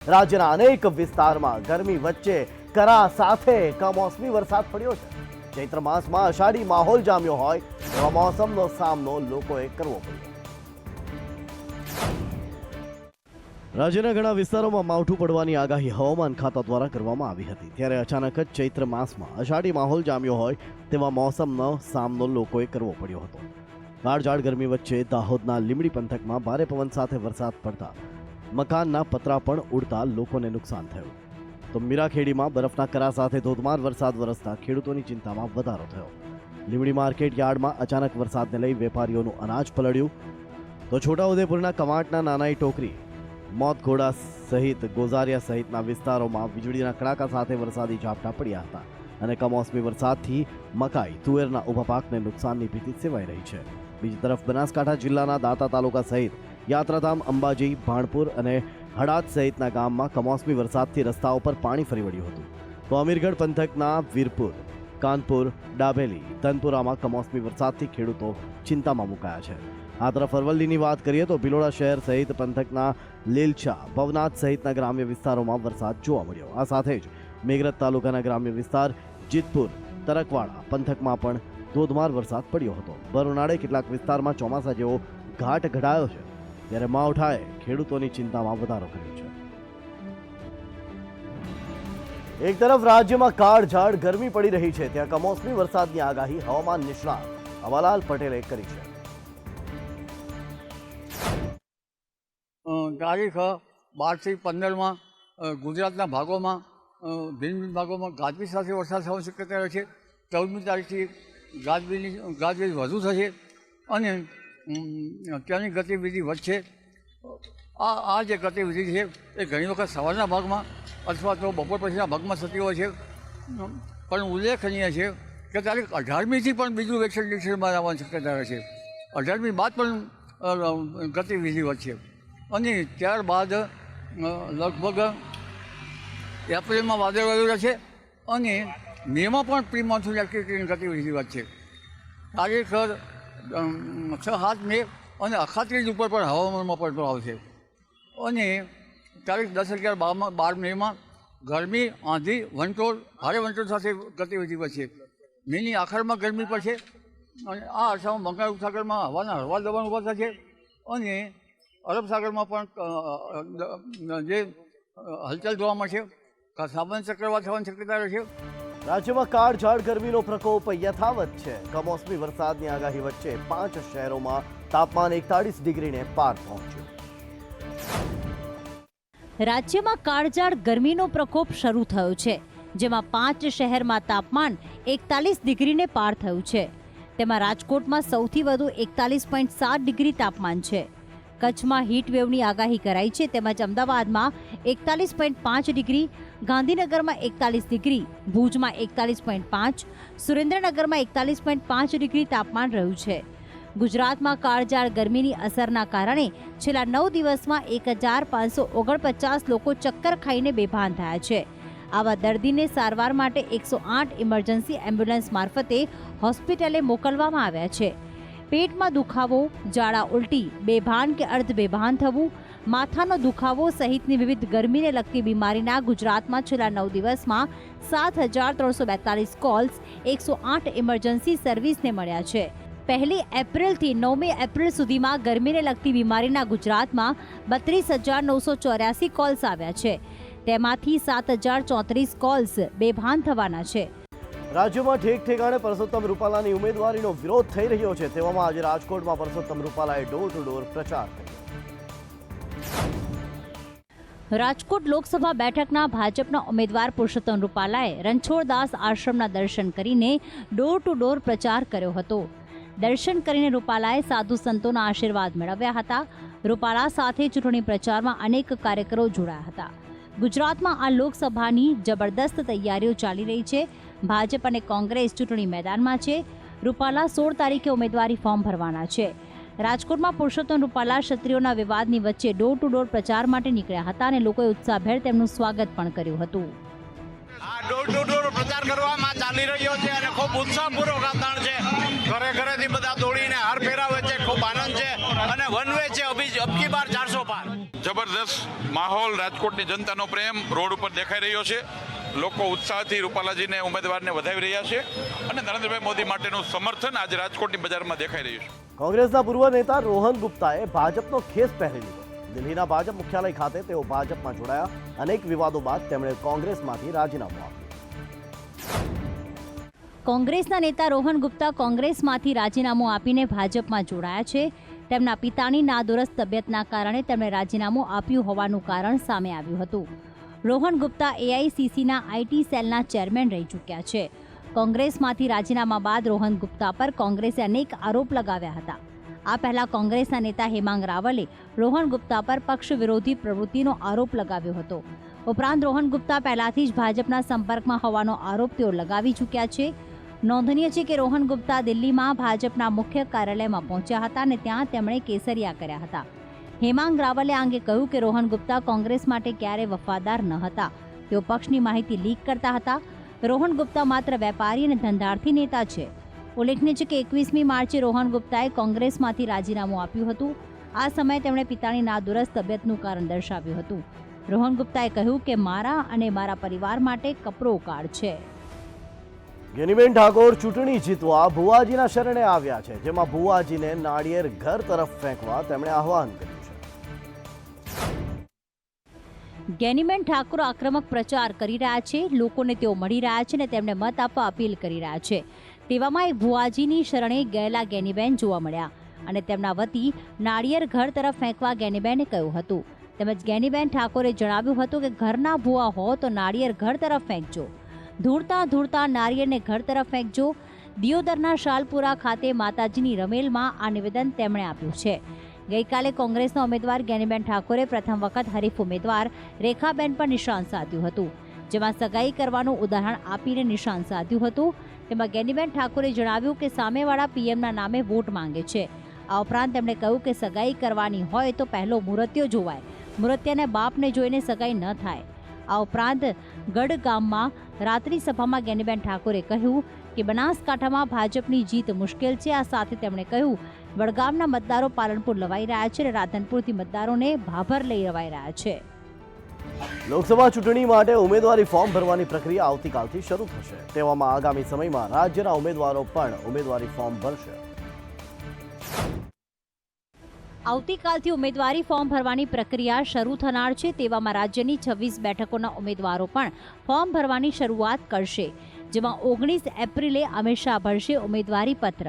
રાજ્યના અનેક વિસ્તારમાં ગરમી વચ્ચે કરા સાથે કમોસમી વરસાદ પડ્યો છે। ચૈત્ર માસમાં અષાઢી માહોલ જામ્યો હોય એવા મોસમનો સામનો લોકોએ કરવો પડ્યો। રાજ્યના ઘણા વિસ્તારોમાં માવઠું પડવાની આગાહી હવામાન ખાતા દ્વારા કરવામાં આવી હતી, ત્યારે અચાનક જ ચૈત્ર માસમાં અષાઢી માહોલ જામ્યો હોય તેવા મોસમનો સામનો લોકોએ કરવો પડ્યો હતો। કાળઝાળ ગરમી વચ્ચે દાહોદના લીંબડી પંથકમાં ભારે પવન સાથે વરસાદ પડતા મકાનના પતરા પણ ઉડતા લોકોને નુકસાન થયું, તો મીરાખેડીમાં બરફના કરા સાથે ધોધમાર વરસાદ વરસતા ખેડૂતોની ચિંતામાં વધારો થયો। લીંબડી માર્કેટ યાર્ડમાં અચાનક વરસાદને લઈ વેપારીઓનું અનાજ પલળ્યું, તો છોટાઉદેપુરના કવાંટના નાનાઈ ટોકરી, મોતઘોડા સહિત ગોઝારિયા સહિતના વિસ્તારોમાં વીજળીના કડાકા સાથે વરસાદી ઝાપટા પડ્યા હતા અને કમોસમી વરસાદથી મકાઈ, તુવેરના ઊભા પાકને નુકસાનની ભીતિ સેવાઈ રહી છે। બીજી તરફ બનાસકાંઠા જિલ્લાના દાંતા તાલુકા સહિત યાત્રાધામ, અંબાજી, ભાણપુર અને હડાદ સહિતના ગામમાં કમોસમી વરસાદથી રસ્તાઓ પર પાણી ફરી વળ્યું હતું, તો અમીરગઢ પંથકના વીરપુર, કાનપુર, ડાભેલી, તનપુરામાં કમોસમી વરસાદથી ખેડૂતો ચિંતામાં મુકાયા છે। આ તરફ અરવલ્લીની વાત કરીએ તો ભિલોડા શહેર સહિત પંથકના લીલછા, ભવનાથ સહિતના ગ્રામ્ય વિસ્તારોમાં વરસાદ જોવા મળ્યો। આ સાથે જ મેઘરજ તાલુકાના ગ્રામ્ય વિસ્તાર જીતપુર, તરકવાડા પંથકમાં પણ ધોધમાર વરસાદ પડ્યો હતો। ભર ઉનાળે કેટલાક વિસ્તારમાં ચોમાસા જેવો ઘાટ ઘડાયો છે, ત્યારે માવઠાએ ખેડૂતોની ચિંતામાં વધારો કર્યો છે। એક તરફ રાજ્યમાં કાળઝાળ ગરમી પડી રહી છે, ત્યાં કમોસમી વરસાદની આગાહી હવામાન નિષ્ણાત અમરલાલ પટેલે કરી છે। તારીખ 12 થી 15 ગુજરાતના ભાગોમાં ભિન્ન ભિન્ન ભાગોમાં ગાજવીજ સાથે વરસાદ થવાની શક્યતા રહે છે। 14મી તારીખથી ગાજવીજ વધુ થશે અને ત્યાંની ગતિવિધિ વધશે। આ જે ગતિવિધિ છે એ ઘણી વખત સવારના ભાગમાં અથવા તો બપોર પછીના ભાગમાં થતી હોય છે, પણ ઉલ્લેખનીય છે કે તારીખ 18મીથી પણ બીજું વેક્શન ડિક્શનમાં આવવાની શક્યતા રહે છે। 18મી બાદ પણ ગતિવિધિ વધશે અને ત્યારબાદ લગભગ એપ્રિલમાં વાદળવાયું રહેશે અને મેમાં પણ પ્રી મોન્સૂન એક્ટિવિટીની ગતિવિધિ વધશે। તારીખ 6-7 મે અને 38 ઉપર પણ હવામાનમાં પલટો આવશે અને તારીખ 10-11-12 મેમાં ગરમી, આંધી, વંટોળ, ભારે વંટોળ સાથે ગતિવિધિ વધશે। મેની આખરમાં ગરમી પડશે અને આ અરસામાં બંગાળ ઉપસાગરમાં હવાના હળવા દબાણ ઊભા થશે અને અરબ સાગરમાં પણ જે હલચલ જોવા મળશે, સામાન્ય ચક્રવાત થવાની શક્યતા રહેશે। રાજ્યમાં કાળઝાળ ગરમીનો પ્રકોપ યથાવત છે। કમોસમી વરસાદની આગાહી વચ્ચે 5 શહેરોમાં તાપમાન 41 ડિગ્રીને પાર પહોંચ્યું। રાજ્યમાં કાળઝાળ ગરમીનો પ્રકોપ શરૂ થયો છે, જેમાં 5 શહેરમાં તાપમાન 41 ડિગ્રીને પાર થયું છે। તેમાં રાજકોટમાં સૌથી વધુ 41.7 ડિગ્રી તાપમાન છે। કચ્છમાં હીટવેવની આગાહી કરાઈ છે, તેમજ અમદાવાદમાં 41.5 ડિગ્રી, ગાંધીનગરમાં 41 ડિગ્રી, ભુજમાં 41.5, સુરેન્દ્રનગરમાં 41.5 ડિગ્રી તાપમાન રહ્યું છે। ગુજરાતમાં કાળઝાળ ગરમીની અસરના કારણે છેલ્લા 9 દિવસમાં 1549 લોકો ચક્કર ખાઈને બેભાન થયા છે। આવા દર્દીને સારવાર માટે 108 ઇમરજન્સી એમ્બ્યુલન્સ મારફતે હોસ્પિટલે મોકલવામાં આવ્યા છે। પેટમાં દુખાવો, ઝાડા ઉલટી, બેભાન કે અર્ધ બેભાન થવું, માથાનો દુખાવો સહિતની વિવિધ ગરમીને લગતી બીમારીના ગુજરાતમાં છેલ્લા 9 દિવસમાં 7342 કોલ્સ 108 ઇમરજન્સી સર્વિસને મળ્યા છે। 1 એપ્રિલથી 9 એપ્રિલ સુધીમાં ગરમીને લગતી બીમારીના ગુજરાતમાં 32984 કોલ્સ આવ્યા છે, તેમાંથી 7034 કોલ્સ બેભાન થવાના છે। રાજ્યમાં ઠેક ઠેકાણે પરસોત્તમ રૂપાલાની ઉમેદવારીનો વિરોધ થઈ રહ્યો છે, તેવામાં આજે રાજકોટમાં પરસોત્તમ રૂપાલાએ ડોર ટુ ડોર પ્રચાર કર્યો। રાજકોટ લોકસભા બેઠકના ભાજપના ઉમેદવાર પુરુષોત્તમ રૂપાલાએ રણછોડદાસ આશ્રમના દર્શન કરીને ડોર ટુ ડોર પ્રચાર કર્યો હતો। દર્શન કરીને રૂપાલાએ સાધુ સંતોના આશીર્વાદ મેળવ્યા હતા। રૂપાલા સાથે ચૂંટણી પ્રચારમાં અનેક કાર્યકરો જોડાયા હતા। ગુજરાતમાં આ લોકસભાની જબરદસ્ત તૈયારીઓ ચાલી રહી છે। ભાજપ અને કોંગ્રેસ ચૂંટણી મેદાનમાં છે। રૂપાલા 16 તારીખે ઉમેદવારી ફોર્મ ભરવાના છે। રાજકોટમાં પુરુષોત્તમ રૂપાલા ક્ષત્રિયોના વિવાદની વચ્ચે ડોર ટુ ડોર પ્રચાર માટે નીકળ્યા હતા અને લોકોએ ઉત્સાહભેર તેમનું સ્વાગત પણ કર્યું હતું। આ ડોર ટુ ડોર પ્રચાર કરવામાં ચાલી રહ્યો છે અને ખૂબ ઉત્સાહપૂર્વક વાતાવરણ છે. ઘરે ઘરેથી બધા દોડીને હાર પહેરાવે છે. ખૂબ આનંદ છે અને વન વે છે. અબકી બાર 400 પાર. જબરદસ્ત માહોલ, રાજકોટની જનતાનો પ્રેમ રોડ ઉપર દેખાઈ રહ્યો છે. લોકો ઉત્સાહથી રૂપાલાજીને ઉમેદવારને વધાવી રહ્યા છે અને નરેન્દ્રભાઈ મોદી માટેનું સમર્થન આજે રાજકોટની બજારમાં દેખાઈ રહ્યું છે. કોંગ્રેસના પૂર્વ નેતા રોહન ગુપ્તાએ ભાજપનો ખેસ પહેરી લીધો. દિલ્હીના ભાજપ મુખ્યાલય ખાતે તેઓ ભાજપમાં જોડાયા. અનેક વિવાદો બાદ તેમણે કોંગ્રેસમાંથી રાજીનામું આપ્યું. કોંગ્રેસના નેતા રોહન ગુપ્તા કોંગ્રેસમાંથી રાજીનામું આપીને ભાજપમાં જોડાયા છે. તેમના પિતાની નાદુરસ્ત તબિયતના કારણે તેમણે રાજીનામું આપ્યું હોવાનું કારણ સામે આવ્યું હતું. રોહન ગુપ્તા એઆઈસીસીના આઈટી સેલના ચેરમેન રહી ચૂક્યા છે. કોંગ્રેસમાંથી રાજીનામા બાદ રોહન ગુપ્તા પર કોંગ્રેસે અનેક આરોપ લગાવ્યા હતા. આ પહેલા કોંગ્રેસના નેતા હેમાંગ રાવલે રોહન ગુપ્તા પર પક્ષ વિરોધી પ્રવૃત્તિનો આરોપ લગાવ્યો હતો. ઉપરાંત રોહન ગુપ્તા પહેલાથી જ ભાજપના સંપર્કમાં હોવાનો આરોપ તેઓ લગાવી ચૂક્યા છે. નોંધનીય છે કે રોહન ગુપ્તા દિલ્હીમાં ભાજપના મુખ્ય કાર્યાલયમાં પહોંચ્યા હતા અને ત્યાં તેમણે કેસરિયા કર્યા હતા. હેમાંગ રાવલે આ અંગે કહ્યું કે રોહન ગુપ્તા કોંગ્રેસ માટે ક્યારેય વફાદાર ન હતા. તેઓ પક્ષની માહિતી લીક કરતા હતા. રોહન ગુપ્તા માત્ર વેપારી અને ધંધાર્થી નેતા છે. ઉલ્લેખનીય છે કે 21મી માર્ચે રોહન ગુપ્તાએ કોંગ્રેસમાંથી રાજીનામું આપ્યું હતું. આ સમયે તેમણે પિતાની નાદુરસ્ત તબિયતનું કારણ દર્શાવ્યું હતું. રોહન ગુપ્તાએ કહ્યું કે મારા અને મારા પરિવાર માટે કપરો કાળ છે. ગેનીબેન ઠાકોર ચૂંટણી જીતવા ભુવાજીના શરણે આવ્યા છે, જેમાં ભુવાજીને નાળિયેર ઘર તરફ ફેંકવા તેમણે આહવાન કર્યું છે. ગેનીબેન ઠાકોર આક્રમક પ્રચાર કરી રહ્યા છે. લોકોને તેઓ મળી રહ્યા છે અને તેમને મત આપવા અપીલ કરી રહ્યા છે. તેવામાં એક ભુવાજીની શરણે ગયેલા ગેનીબેન જોવા મળ્યા અને તેમના વતી નાળિયેર ઘર તરફ ફેંકવા ગેનીબેને કહ્યું હતું. તેમજ ગેનીબેન ઠાકોરે જણાવ્યું હતું કે ઘરના ભુવા હો તો નાળિયેર ઘર તરફ ફેંકજો. ધૂળતા ધૂળતા નાળિયેરને ઘર તરફ ફેંકજો. દિયોદરના શાલપુરા ખાતે માતાજીની રમેલમાં આ નિવેદન તેમણે આપ્યું છે. ગઈકાલે કોંગ્રેસના ઉમેદવાર ગેનીબેન ઠાકોરે પ્રથમ વખત હરીફ ઉમેદવાર રેખાબેન પર નિશાન સાધ્યું હતું, જેમાં સગાઈ કરવાનું ઉદાહરણ આપીને નિશાન સાધ્યું હતું. તેમાં ગેનીબેન ઠાકોરે જણાવ્યું કે સામેવાળા પીએમના નામે વોટ માંગે છે. આ ઉપરાંત તેમણે કહ્યું કે સગાઈ કરવાની હોય તો પહેલો મુહૂર્ત્યો જોવાય. મુહૂર્ત્યને બાપને જોઈને સગાઈ ન થાય. આ ઉપરાંત ગઢ ગામમાં રાત્રિ સભામાં ગેનીબેન ઠાકોરે કહ્યું કે બનાસકાંઠામાં ભાજપની જીત મુશ્કેલ છે. આ સાથે તેમણે કહ્યું વડગામના મતદારો પાલનપુર લવાઈ રહ્યા છે અને રાધનપુરથી મતદારોને ભાભર લઈ રવાઈ રહ્યા છે. લોકસભા ચૂંટણી માટે ઉમેદવારી ફોર્મ ભરવાની પ્રક્રિયા આવતીકાલથી શરૂ થશે. તેવામાં આગામી સમયમાં રાજ્યના ઉમેદવારો પણ ઉમેદવારી ફોર્મ ભરશે. આવતીકાલથી ઉમેદવારી ફોર્મ ભરવાની પ્રક્રિયા શરૂ થનાર છે. તેવામાં રાજ્યની 26 બેઠકોના ઉમેદવારો પણ ફોર્મ ભરવાની શરૂઆત કરશે, જેમાં 19 એપ્રિલે અમિત શાહ ભરશે ઉમેદવારી પત્ર,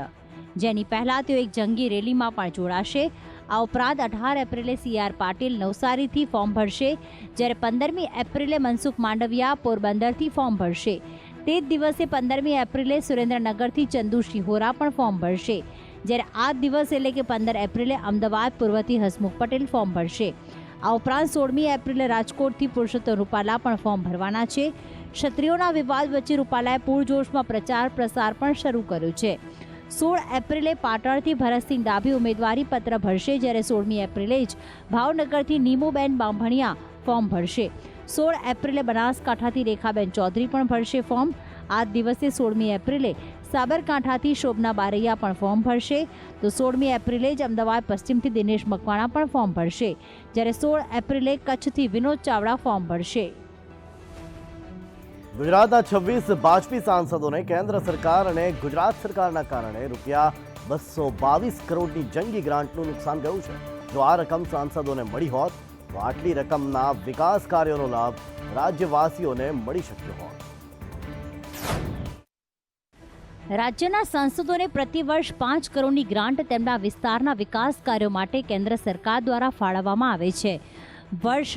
જેની પહેલા તેઓ એક જંગી રેલીમાં પણ જોડાશે. આ ઉપરાંત 18 એપ્રિલે CR પાટીલ નવસારીથી ફોર્મ ભરશે, જ્યારે 15મી એપ્રિલે મનસુખ માંડવિયા પોરબંદરથી ફોર્મ ભરશે. તે જ દિવસે 15મી એપ્રિલે સુરેન્દ્રનગરથી ચંદુ શિહોરા પણ ફોર્મ ભરશે, જ્યારે આ દિવસ એટલે કે 15 એપ્રિલે અમદાવાદ પૂર્વથી હસમુખ પટેલ ફોર્મ ભરશે. આ ઉપરાંત 16મી એપ્રિલે રાજકોટથી પુરુષોત્તમ રૂપાલા પણ ફોર્મ ભરવાના છે. ક્ષત્રિયોના વિવાદ વચ્ચે રૂપાલાએ પૂરજોશમાં પ્રચાર પ્રસાર પણ શરૂ કર્યો છે. 16 એપ્રિલે પાટણથી ભરતસિંહ ડાભી ઉમેદવારી પત્ર ભરશે, જ્યારે 16મી એપ્રિલે જ ભાવનગરથી નીમુબેન બાંભણિયા ફોર્મ ભરશે. 16 એપ્રિલે બનાસકાંઠાથી રેખાબેન ચૌધરી પણ ભરશે ફોર્મ. આ દિવસે 16મી એપ્રિલે સાબરકાંઠાથી શોભના બારૈયા પણ ફોર્મ ભરશે, તો 16મી એપ્રિલે જ અમદાવાદ પશ્ચિમથી દિનેશ મકવાણા પણ ફોર્મ ભરશે, જ્યારે 16 એપ્રિલે કચ્છથી વિનોદ ચાવડા ફોર્મ ભરશે. ગુજરાતના 26 ભાજપી સાંસદોને કેન્દ્ર સરકાર અને ગુજરાત સરકારના કારણે રૂપિયા 222 કરોડની જંગી ગ્રાન્ટનું નુકસાન ગયું છે. જો આ રકમ સાંસદોને મળી હોત તો આટલી રકમના વિકાસ કાર્યોનો લાભ રાજ્યવાસીઓને મળી શક્યો હોત. રાજ્યના સાંસદોને પ્રતિવર્ષ 5 કરોડની ગ્રાન્ટ તેમના વિસ્તારના વિકાસ કાર્યો માટે કેન્દ્ર સરકાર દ્વારા ફાળવવામાં આવે છે. વર્ષ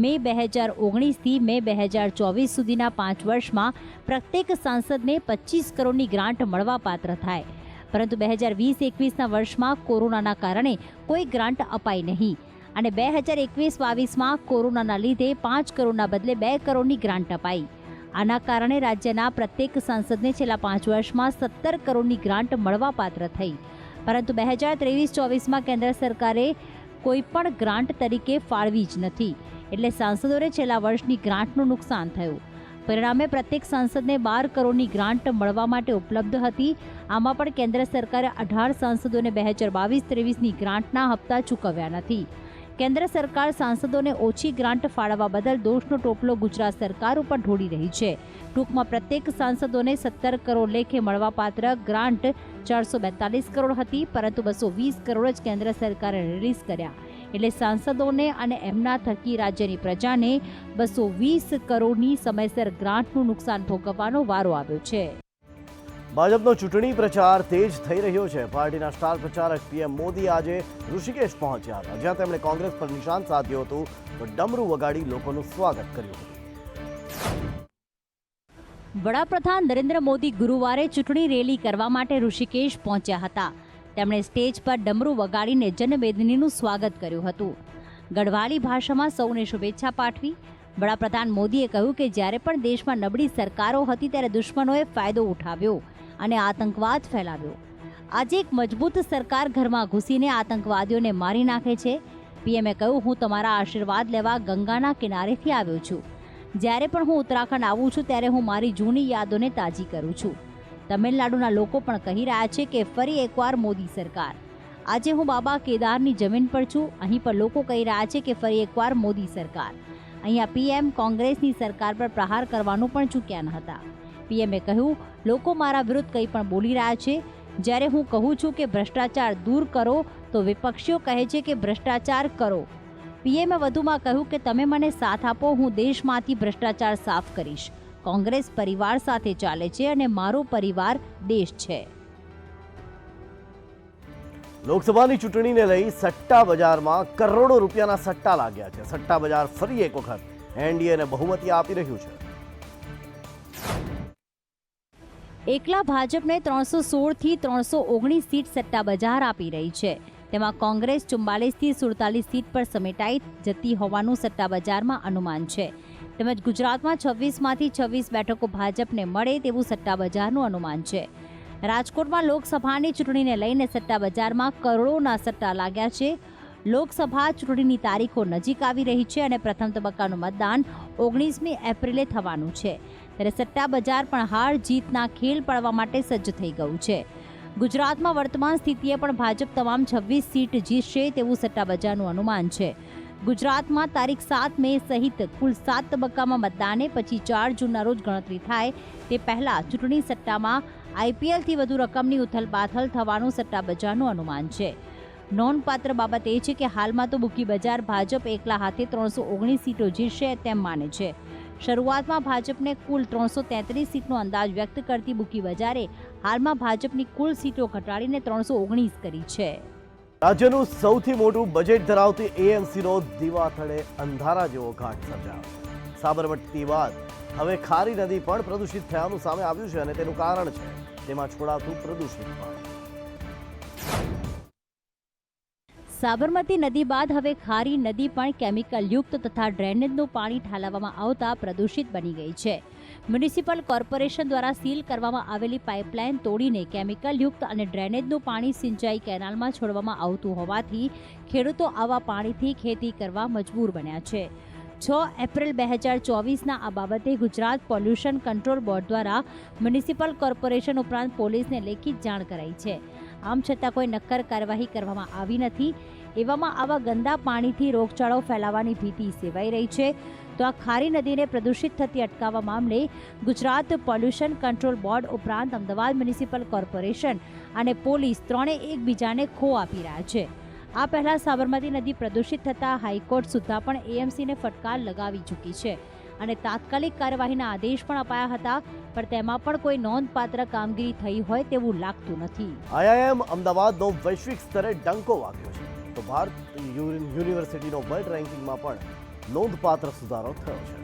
મે 2019થી મે 2024 સુધીના 5 વર્ષમાં પ્રત્યેક સાંસદને 25 કરોડની ગ્રાન્ટ મળવાપાત્ર થાય. પરંતુ 2020-21ના વર્ષમાં કોરોનાના કારણે કોઈ ગ્રાન્ટ અપાઈ નહીં અને 2021-22માં કોરોનાના લીધે 5 કરોડના બદલે 2 કરોડની ગ્રાન્ટ અપાઈ. આના કારણે રાજ્યના પ્રત્યેક સાંસદને છેલ્લા 5 વર્ષમાં 17 કરોડની ગ્રાન્ટ મળવાપાત્ર થઈ. પરંતુ 2023-24માં કેન્દ્ર સરકારે કોઈ પણ ગ્રાન્ટ તરીકે ફાળવી જ નથી, એટલે સાંસદોને છેલ્લા વર્ષની ગ્રાન્ટનું નુકસાન થયું. પરિણામે પ્રત્યેક સાંસદને 12 કરોડની ગ્રાન્ટ મળવા માટે ઉપલબ્ધ હતી. આમાં પણ કેન્દ્ર સરકારે 18 સાંસદોને 2022-23ની ગ્રાન્ટના હપ્તા ચૂકવ્યા નથી. કેન્દ્ર સરકાર સાંસદોને ઓછી ગ્રાન્ટ ફાળવવા બદલ દોષનો ટોપલો ગુજરાત સરકાર ઉપર ઢોળી રહી છે. ટૂંકમાં પ્રત્યેક સાંસદોને 17 કરોડ લેખે મળવાપાત્ર ગ્રાન્ટ 442 કરોડ હતી, પરંતુ 220 કરોડ જ કેન્દ્ર સરકારે રિલીઝ કર્યા. એટલે સાંસદોને અને એમના થકી રાજ્યની પ્રજાને 220 કરોડની સમયસર ગ્રાન્ટનું નુકસાન ભોગવવાનો વારો આવ્યો છે. ભાજપનો ચૂંટણી પ્રચાર તેજ થઈ રહ્યો છે. પાર્ટીના સ્ટાર પ્રચારક પીએમ મોદી આજે ઋષિકેશ પહોંચ્યા હતા, જ્યાં તેમણે કોંગ્રેસ પર નિશાન સાધ્યું હતું તો ડમરૂ વગાડી લોકોનું સ્વાગત કર્યું હતું. વડાપ્રધાન નરેન્દ્ર મોદી ગુરુવારે ચૂંટણી રેલી કરવા માટે ઋષિકેશ પહોંચ્યા હતા. તેમણે સ્ટેજ પર ડમરૂ વગાડીને જનમેદનીનું સ્વાગત કર્યું હતું. ગઢવાલી ભાષામાં સૌને શુભેચ્છા પાઠવી. વડાપ્રધાન મોદીએ કહ્યું કે જ્યારે પણ દેશમાં નબળી સરકારો હતી ત્યારે દુશ્મનોએ ફાયદો ઉઠાવ્યો અને આતંકવાદ ફેલાવ્યો. આજે એક મજબૂત સરકાર ઘરમાં ઘૂસીને આતંકવાદીઓને મારી નાખે છે. પીએમએ કહ્યું, હું તમારા આશીર્વાદ લેવા ગંગાના કિનારેથી આવ્યો છું. જ્યારે પણ હું ઉત્તરાખંડ આવું છું ત્યારે હું મારી જૂની યાદોને તાજી કરું છું. તમિલનાડુના લોકો પણ કહી રહ્યા છે કે ફરી એકવાર મોદી સરકાર. આજે હું બાબા કેદારની જમીન પર છું. અહીં પણ લોકો કહી રહ્યા છે કે ફરી એકવાર મોદી સરકાર. અહીંયા પીએમ કોંગ્રેસની સરકાર પર પ્રહાર કરવાનું પણ ચૂક્યા ન હતા. પીએમએ કહ્યું, લોકો મારા વિરુદ્ધ કંઈ પણ બોલી રહ્યા છે. જ્યારે હું કહું છું કે ભ્રષ્ટાચાર દૂર કરો તો વિપક્ષીઓ કહે છે કે ભ્રષ્ટાચાર કરો. પીએમએ વધુમાં કહ્યું કે તમે મને સાથ આપો, હું દેશમાંથી ભ્રષ્ટાચાર સાફ કરીશ. કોંગ્રેસ પરિવાર સાથે ચાલે છે અને મારો પરિવાર દેશ છે. લોકસભાની ચૂંટણીને લઈ સટ્ટા બજારમાં કરોડો રૂપિયાના સટ્ટા લાગ્યા છે. સટ્ટા બજાર ફરી એક વખત એનડીએને બહુમતી આપી રહ્યું છે. એકલા ભાજપને 316 થી 319 સીટ સટ્ટા બજાર આપી રહી છે. તેમાં કોંગ્રેસ 44 થી 47 સીટ પર સમેટાઈ જતી હોવાનું સટ્ટા બજારમાં અનુમાન છે. તેમજ ગુજરાતમાં 26માંથી 26 બેઠકો ભાજપને મળે તેવું સટ્ટા બજારનું અનુમાન છે. રાજકોટમાં લોકસભાની ચૂંટણીને લઈને સટ્ટા બજારમાં કરોડોના સટ્ટા લાગ્યા છે. લોકસભા ચૂંટણીની તારીખો નજીક આવી રહી છે અને પ્રથમ તબક્કાનું મતદાન 19મી એપ્રિલે થવાનું છે. ત્યારે સટ્ટા બજાર પણ હાર જીતના ખેલ પડવા માટે સજ્જ થઈ ગયું છે. ગુજરાતમાં વર્તમાન સ્થિતિએ પણ ભાજપ તમામ 26 સીટ જીતશે તેવું સટ્ટા બજારનું અનુમાન છે. ગુજરાતમાં તારીખ 7 મે સહિત કુલ 7 તબક્કામાં મતદાને પછી 4 જૂનના રોજ ગણતરી થાય તે પહેલા ચૂંટણી સટ્ટામાં આઈપીએલથી વધુ રકમની ઉથલપાથલ થવાનું સટ્ટા બજારનું અનુમાન છે. નોંધપાત્ર બાબત એ છે કે હાલમાં તો બુકી બજાર ભાજપ એકલા હાથે 319 સીટો જીતશે તેમ માને છે. શરૂઆતમાં ભાજપને કુલ 333 સીટનો અંદાજ વ્યક્ત કરતી બુકી બજારે હાલમાં ભાજપની કુલ સીટો ઘટાડીને 319 કરી છે. રાજ્યનું સૌથી મોટું બજેટ ધરાવતી એએમસીનો દીવાથળે અંધારા જેવો ઘાટ સર્જાયો. સાબરમતી બાદ હવે ખારી નદી પણ પ્રદૂષિત થયાનું સામે આવ્યું છે અને તેનું કારણ છે તેમાં છોડાતું પ્રદૂષિત પાણી. સાબરમતી નદી બાદ હવે ખારી નદી પણ કેમિકલયુક્ત તથા ડ્રેનેજનું પાણી ઠાલવવામાં આવતા પ્રદૂષિત બની ગઈ છે. મ્યુનિસિપલ કોર્પોરેશન દ્વારા સીલ કરવામાં આવેલી પાઇપલાઇન તોડીને કેમિકલયુક્ત અને ડ્રેનેજનું પાણી સિંચાઈ કેનાલમાં છોડવામાં આવતું હોવાથી ખેડૂતો આવા પાણીથી ખેતી કરવા મજબૂર બન્યા છે. 6 એપ્રિલ 2024ના આ બાબતે ગુજરાત પોલ્યુશન કંટ્રોલ બોર્ડ દ્વારા મ્યુનિસિપલ કોર્પોરેશન ઉપરાંત પોલીસને લેખિત જાણ કરાઈ છે. આમ છતાં કોઈ નક્કર કાર્યવાહી કરવામાં આવી નથી. એવામાં આવા ગંદા પાણીથી રોગચાળો ફેલાવાની ભીતિ સેવાઈ રહી છે. તો આ ખારી નદીને પ્રદૂષિત થતી અટકાવવા મામલે ગુજરાત પોલ્યુશન કંટ્રોલ બોર્ડ ઉપરાંત અમદાવાદ મ્યુનિસિપલ કોર્પોરેશન અને પોલીસ ત્રણેય એકબીજાને ખો આપી રહ્યા છે. આ પહેલા સાબરમતી નદી પ્રદૂષિત થતાં હાઈકોર્ટ સુદ્ધા પણ એએમસીને ફટકાર લગાવી ચૂકી છે અને તાત્કાલિક કાર્યવાહીના આદેશ પણ અપાયા હતા, પણ તેમાં પણ કોઈ નોંધપાત્ર કામગીરી થઈ હોય તેવું લાગતું નથી. આઈઆઈએમ અમદાવાદનો વૈશ્વિક સ્તરે ડંકો વાગ્યો છે તો ભારત યુનિવર્સિટીનો વર્લ્ડ રેન્કિંગમાં પણ નોંધપાત્ર સુધારો થયો છે.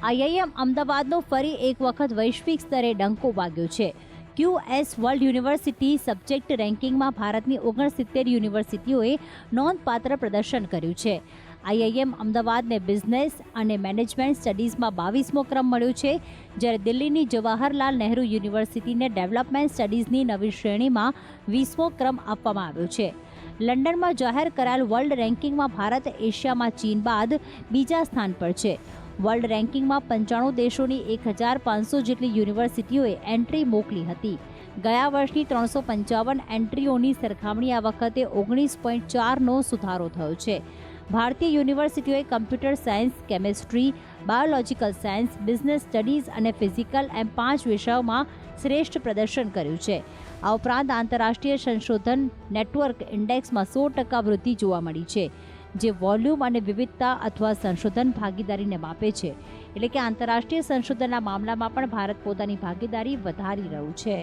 આઈઆઈએમ અમદાવાદનો ફરી એક વખત વૈશ્વિક સ્તરે ડંકો વાગ્યો છે. QS વર્લ્ડ યુનિવર્સિટી સબ્જેક્ટ રેન્કિંગમાં ભારતની 69 યુનિવર્સિટીઓએ નોંધપાત્ર પ્રદર્શન કર્યું છે. આઈઆઈએમ અમદાવાદને બિઝનેસ અને મેનેજમેન્ટ સ્ટડીઝમાં 22મો ક્રમ મળ્યો છે, જ્યારે દિલ્હીની જવાહરલાલ નહેરુ યુનિવર્સિટીને ડેવલપમેન્ટ સ્ટડીઝની નવી શ્રેણીમાં 20મો ક્રમ આપવામાં આવ્યો છે. લંડનમાં જાહેર કરાયેલ વર્લ્ડ રેન્કિંગમાં ભારત એશિયામાં ચીન બાદ બીજા સ્થાન પર છે. વર્લ્ડ રેન્કિંગમાં 95 દેશોની 1500 જેટલી યુનિવર્સિટીઓએ એન્ટ્રી મોકલી હતી. ગયા વર્ષની 355 એન્ટ્રીઓની સરખામણી આ વખતે 19.4નો સુધારો થયો છે. ભારતીય યુનિવર્સિટીઓએ computer science, chemistry, biological science, business studies અને ફિઝિકલ એમ 5 વિષયોમાં શ્રેષ્ઠ પ્રદર્શન કર્યું છે. આ ઉપરાંત આંતરરાષ્ટ્રીય સંશોધન નેટવર્ક ઇન્ડેક્સમાં 100% વૃદ્ધિ જોવા મળી છે, જે વોલ્યુમ અને વિવિધતા અથવા સંશોધન ભાગીદારીને માપે છે. એટલે કે આંતરરાષ્ટ્રીય સંશોધનના મામલામાં પણ ભારત પોતાની ભાગીદારી વધારી રહ્યું છે.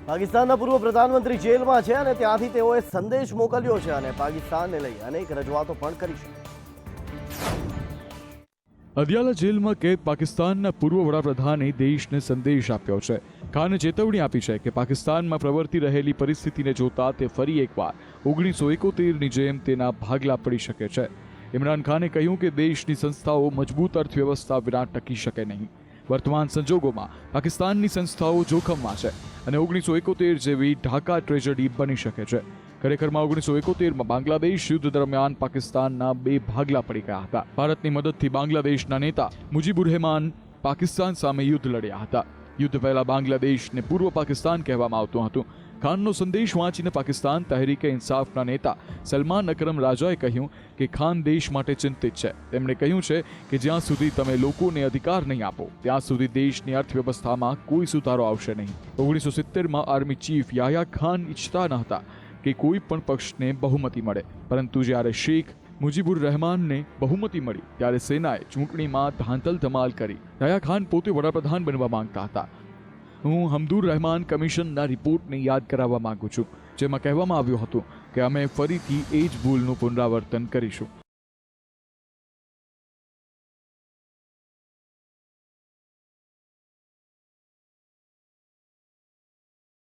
પાકિસ્તાનના પૂર્વ પ્રધાનમંત્રી જેલમાં છે અને ત્યાંથી તેઓએ સંદેશ મોકલ્યો છે અને પાકિસ્તાનને લઈ અનેક રજૂઆતો પણ કરી છે. અદિયાલા જેલમાં કેદ પાકિસ્તાનના પૂર્વ વડાપ્રધાને દેશને સંદેશ આપ્યો છે. ખાને ચેતવણી આપી છે કે પાકિસ્તાનમાં પ્રવર્તી રહેલી પરિસ્થિતિને જોતા તે ફરી એકવાર 1971ની જેમ તેના ભાગલા પડી શકે છે. ઇમરાન ખાને કહ્યું કે દેશની સંસ્થાઓ મજબૂત અર્થવ્યવસ્થા વિના ટકી શકે નહીં. વર્તમાન સંજોગોમાં પાકિસ્તાનની સંસ્થાઓ જોખમમાં છે અને 1971 જેવી ઢાકા ટ્રેજડી બની શકે છે. ખરેખરમાં 1971માં બાંગ્લાદેશ યુદ્ધ દરમિયાન પાકિસ્તાનના 2 ભાગલા પડી ગયા હતા. ભારતની મદદથી બાંગ્લાદેશના નેતા મુજીબુર રહેમાન પાકિસ્તાન સામે યુદ્ધ લડ્યા હતા. યુદ્ધ પહેલા બાંગ્લાદેશને પૂર્વ પાકિસ્તાન કહેવામાં આવતું હતું. ખાનનો સંદેશ વાંચીને પાકિસ્તાન તહરીકે ઇન્સાફના નેતા સલમાન અકરમ રાજાએ કહ્યું કે ખાન દેશ માટે ચિંતિત છે. તેમણે કહ્યું છે કે જ્યાં સુધી તમે લોકોને અધિકાર નહીં આપો ત્યાં સુધી દેશની અર્થવ્યવસ્થામાં કોઈ સુધારો આવશે નહીં. 1970માં આર્મી ચીફ યાહ્યા ખાન ઈચ્છતા ન હતા કે કોઈ પણ પક્ષને બહુમતી મળે, પરંતુ જ્યારે શેખ મુજીબુર રહેમાનને બહુમતી મળી ત્યારે સેનાએ ચૂંટણીમાં ધાંધલ ધમાલ કરી. યાહ્યા ખાન પોતે વડાપ્રધાન બનવા માંગતા હતા. હું હમદુર રહેમાન કમિશનના રિપોર્ટને યાદ કરાવવા માંગુ છું, જેમાં કહેવામાં આવ્યું હતું કે અમે ફરીથી એ જ ભૂલનું પુનરાવર્તન કરીશું.